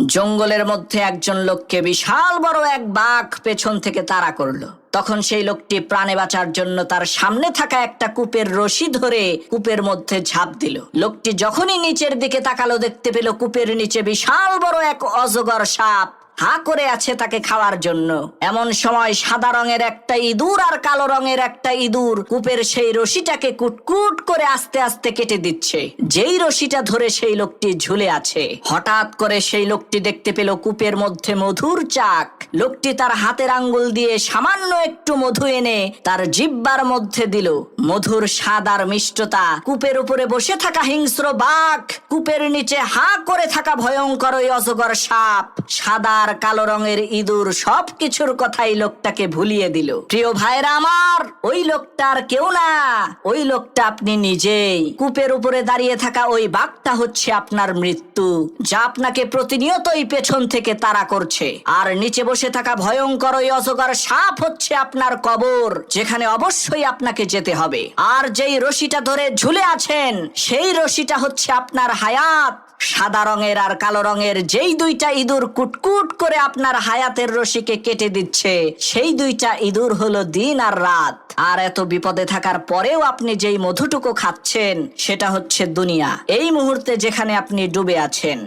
জঙ্গলের মধ্যে একজন লোককে বিশাল বড় এক বাঘ পেছন থেকে তাড়া করলো। তখন সেই লোকটি প্রাণে বাঁচার জন্য তার সামনে থাকা একটা কূপের রশি ধরে কূপের মধ্যে ঝাঁপ দিল। লোকটি যখনই নিচের দিকে তাকালো, দেখতে পেল কূপের নিচে বিশাল বড় এক অজগর সাপ হা করে আছে তাকে খাওয়ার জন্য। এমন সময় সাদা রঙের একটা ইঁদুর আর কালো রঙের একটা ইঁদুর কূপের সেই রশিটাকে কুটকুট করে আস্তে আস্তে কেটে দিচ্ছে। যেই রশিটা ধরে সেই লোকটি ঝুলে আছে, হঠাৎ করে সেই লোকটি দেখতে পেল কূপের মধ্যে মধুর চাক। লোকটি তার হাতের আঙ্গুল দিয়ে সামান্য একটু মধু এনে তার জিহ্বার মধ্যে দিল। মধুর স্বাদ আর মিষ্টতা কূপের উপরে বসে থাকা হিংস্র বাঘ, কূপের নিচে হা করে থাকা ভয়ঙ্কর ওই অজগর সাপ, সাদা আর কালো রঙের ইঁদুর সবকিছুর কথাই লোকটাকে ভুলিয়ে দিল। প্রিয় ভাইরা আমার, ওই লোকটার কেউ না, ওই লোকটা আপনি নিজেই। কূপের উপরে দাঁড়িয়ে থাকা ওই বাঘটা হচ্ছে আপনার মৃত্যু, যা আপনাকে প্রতিনিয়তই পেছন থেকে তাড়া করছে। আর নিচে বসে থাকা ভয়ঙ্কর ওই অজগর সাপ হচ্ছে আপনার কবর, যেখানে অবশ্যই আপনাকে যেতে হবে। আর যেই রশিটা ধরে ঝুলে আছেন, সেই রশিটা হচ্ছে আপনার হায়াত। সাদা রঙের আর কালো রঙের যেই দুইটা ইঁদুর কুটকুট করে আপনার হায়াতের রশিকে কেটে দিচ্ছে, সেই দুইটা ইঁদুর হলো দিন আর রাত। আর এত বিপদে থাকার পরেও আপনি যেই মধুটুকু খাচ্ছেন, সেটা হচ্ছে দুনিয়া। এই মুহূর্তে যেখানে আপনি ডুবে আছেন।